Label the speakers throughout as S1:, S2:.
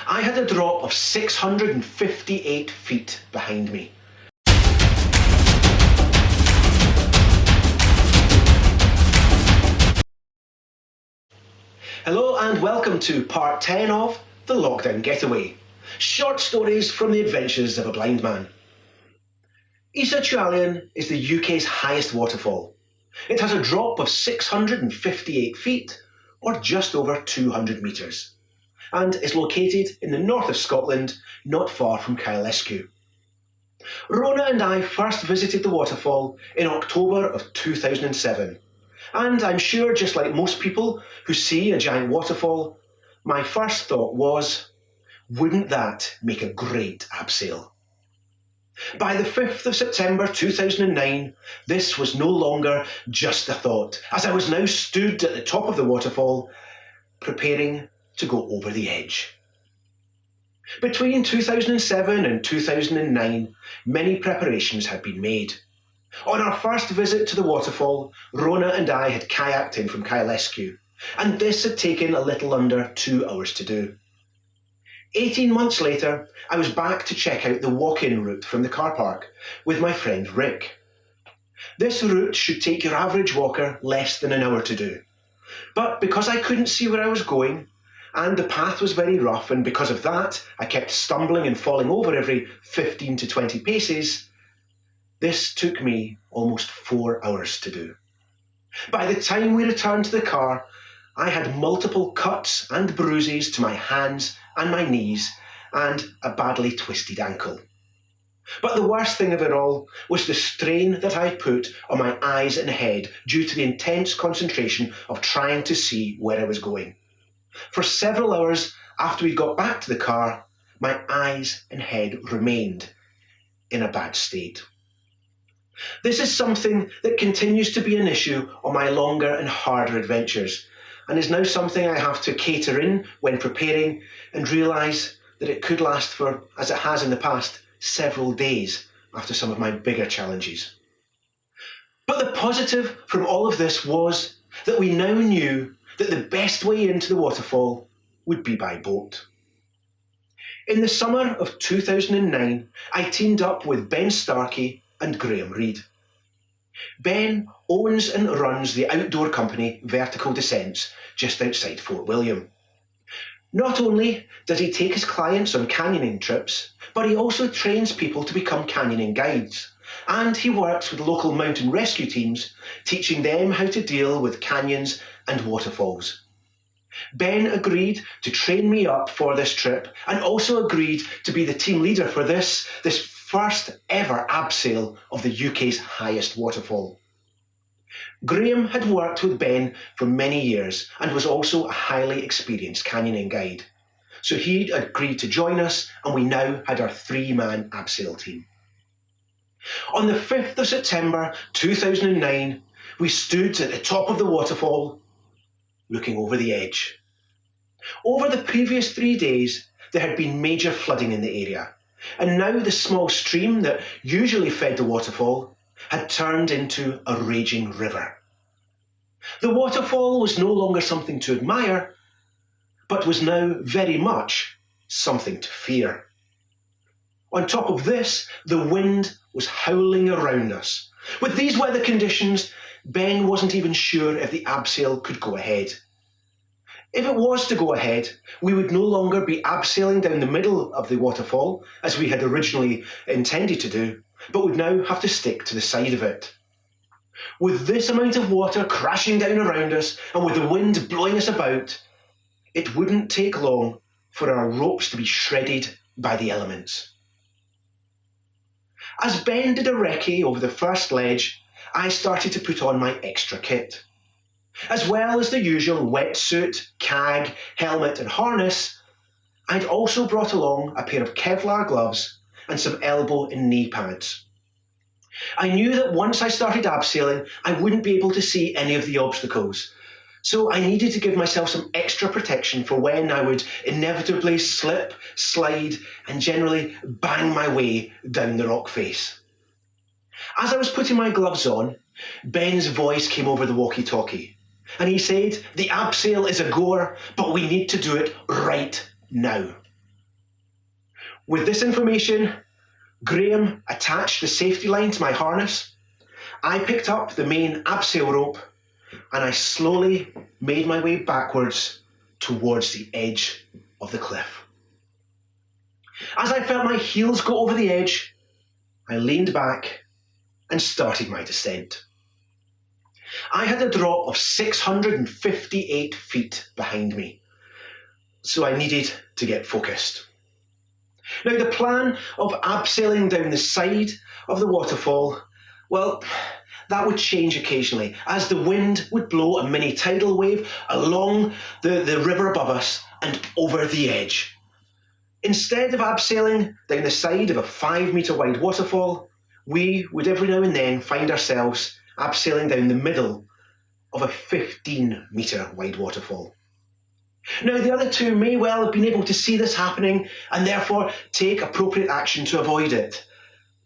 S1: I had a drop of 658 feet behind me. Hello and welcome to part 10 of the Lockdown Getaway. Short stories from the adventures of a blind man. Chual Aluinn is the UK's highest waterfall. It has a drop of 658 feet, or just over 200 metres, and is located in the north of Scotland, not far from Chual Aluinn. Rona and I first visited the waterfall in October of 2007, and I'm sure, just like most people who see a giant waterfall, my first thought was, wouldn't that make a great abseil? By the 5th of September 2009, this was no longer just a thought, as I was now stood at the top of the waterfall, preparing to go over the edge. Between 2007 and 2009, many preparations had been made. On our first visit to the waterfall, Rona and I had kayaked in from Chual Aluinn, and this had taken a little under 2 hours to do. 18 months later, I was back to check out the walk-in route from the car park with my friend Rick. This route should take your average walker less than an hour to do. But because I couldn't see where I was going, and the path was very rough, and because of that, I kept stumbling and falling over every 15 to 20 paces, this took me almost 4 hours to do. By the time we returned to the car, I had multiple cuts and bruises to my hands and my knees, and a badly twisted ankle. But the worst thing of it all was the strain that I put on my eyes and head due to the intense concentration of trying to see where I was going. For several hours after we got back to the car, my eyes and head remained in a bad state. This is something that continues to be an issue on my longer and harder adventures, and is now something I have to cater in when preparing and realise that it could last for, as it has in the past, several days after some of my bigger challenges. But the positive from all of this was that we now knew that the best way into the waterfall would be by boat. In the summer of 2009, I teamed up with Ben Starkey and Graham Reid. Ben owns and runs the outdoor company Vertical Descents just outside Fort William. Not only does he take his clients on canyoning trips, but he also trains people to become canyoning guides, and he works with local mountain rescue teams, teaching them how to deal with canyons and waterfalls. Ben agreed to train me up for this trip and also agreed to be the team leader for this first ever abseil of the UK's highest waterfall. Graham had worked with Ben for many years and was also a highly experienced canyoning guide. So he agreed to join us, and we now had our 3-man abseil team. On the 5th of September 2009, we stood at the top of the waterfall, looking over the edge. Over the previous 3 days, there had been major flooding in the area, and now the small stream that usually fed the waterfall had turned into a raging river. The waterfall was no longer something to admire, but was now very much something to fear. On top of this, the wind was howling around us. With these weather conditions, Ben wasn't even sure if the abseil could go ahead. If it was to go ahead, we would no longer be abseiling down the middle of the waterfall, as we had originally intended to do, but would now have to stick to the side of it. With this amount of water crashing down around us, and with the wind blowing us about, it wouldn't take long for our ropes to be shredded by the elements. As Ben did a recce over the first ledge, I started to put on my extra kit. As well as the usual wetsuit, cag, helmet and harness, I'd also brought along a pair of Kevlar gloves and some elbow and knee pads. I knew that once I started abseiling, I wouldn't be able to see any of the obstacles, so I needed to give myself some extra protection for when I would inevitably slip, slide and generally bang my way down the rock face. As I was putting my gloves on, Ben's voice came over the walkie-talkie, and he said, "The abseil is a goer, but we need to do it right now." With this information, Graham attached the safety line to my harness. I picked up the main abseil rope and I slowly made my way backwards towards the edge of the cliff. As I felt my heels go over the edge, I leaned back and started my descent. I had a drop of 658 feet behind me, so I needed to get focused. Now, the plan of abseiling down the side of the waterfall, well, that would change occasionally as the wind would blow a mini tidal wave along the river above us and over the edge. Instead of abseiling down the side of a 5-metre wide waterfall, we would every now and then find ourselves abseiling down the middle of a 15-metre wide waterfall. Now, the other two may well have been able to see this happening and therefore take appropriate action to avoid it.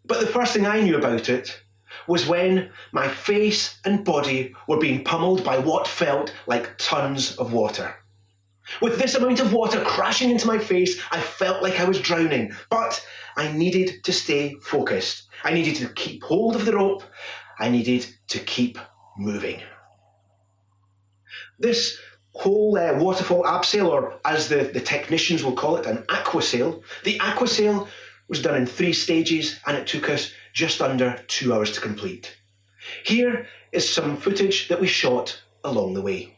S1: But the first thing I knew about it was when my face and body were being pummeled by what felt like tons of water. With this amount of water crashing into my face, I felt like I was drowning, but I needed to stay focused. I needed to keep hold of the rope. I needed to keep moving. This whole waterfall abseil, or as the technicians will call it, an aquaseil. The aquaseil was done in 3 stages and it took us just under 2 hours to complete. Here is some footage that we shot along the way.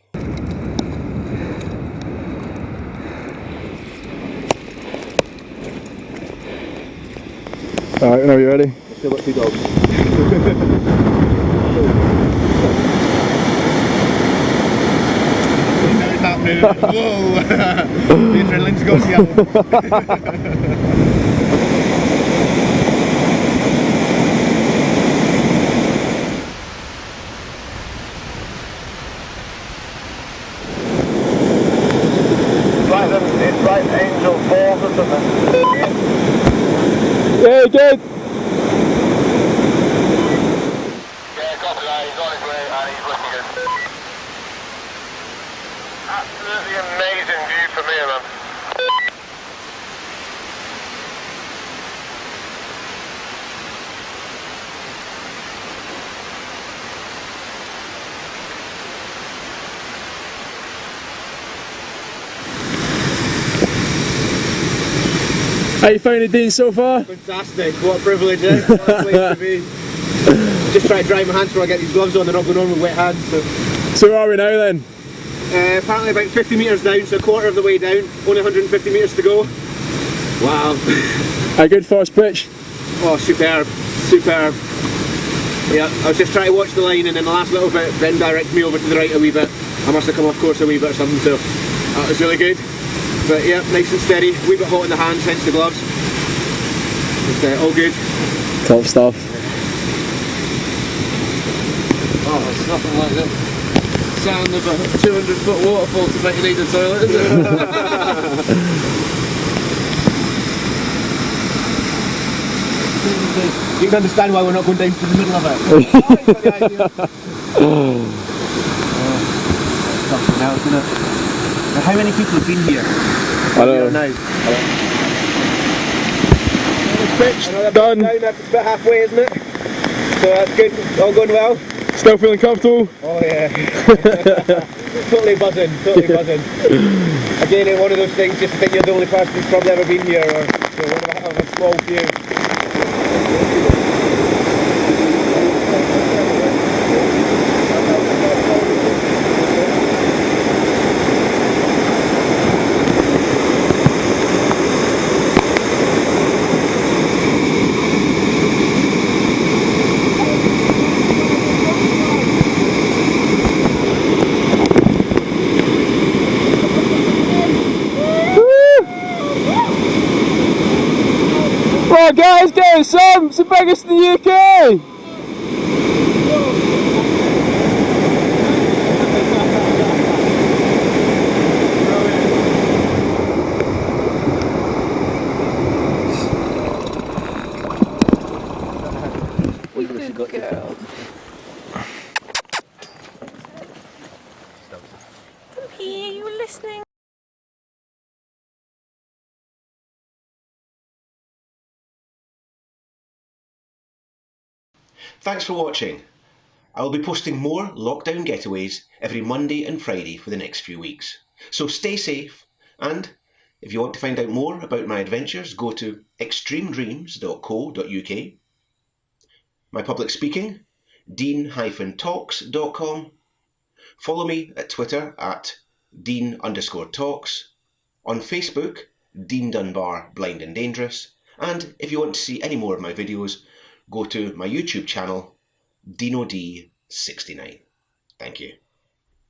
S2: Alright, whenever you're ready.
S3: Still got 2 dogs. It's happening. Whoa! The adrenaline's gone yellow. It's right Angel Falls or something.
S2: Yeah, good.
S3: Yeah, copy that. He's on his way and he's looking good. Absolutely amazing view from here, man.
S2: How you finding it, Dean, so far?
S3: Fantastic, what a privilege, eh? What a place to be. Just try to dry my hands before I get these gloves on, they're not going on with wet hands.
S2: So where are we now then?
S3: Apparently about 50 metres down, so a quarter of the way down, only 150 metres to go. Wow.
S2: A good first pitch.
S3: Oh, superb, superb. Yeah, I was just trying to watch the line and then the last little bit, Ben directed me over to the right a wee bit. I must have come off course a wee bit or something, so that was really good. But yeah, nice and steady, a wee bit hot in the hands, hence the gloves. Just all good.
S2: Top stuff.
S3: Oh, it's nothing like the sound of a 200-foot waterfall to make you need a toilet, is it? You can understand why we're not going down to the middle of it. Something else, isn't it? Now, how many people have been here?
S2: I don't know.
S3: Now.
S2: Pitch,
S3: Another
S2: done.
S3: Down, that's about halfway, isn't it? So that's good, all going well.
S2: Still feeling comfortable?
S3: Oh yeah. Totally buzzing, totally buzzing. Again, it's one of those things, just to think you're the only person who's probably ever been here, or one of a small few.
S2: Right guys, go Sam! It's the biggest in the UK!
S4: Good girl. Puppy, are you listening?
S1: Thanks for watching. I will be posting more Lockdown Getaways every Monday and Friday for the next few weeks. So stay safe, and if you want to find out more about my adventures, go to extremedreams.co.uk. My public speaking, dean-talks.com. Follow me at Twitter at dean_talks. On Facebook, Dean Dunbar Blind and Dangerous. And if you want to see any more of my videos, go to my YouTube channel, DinoD69. Thank you.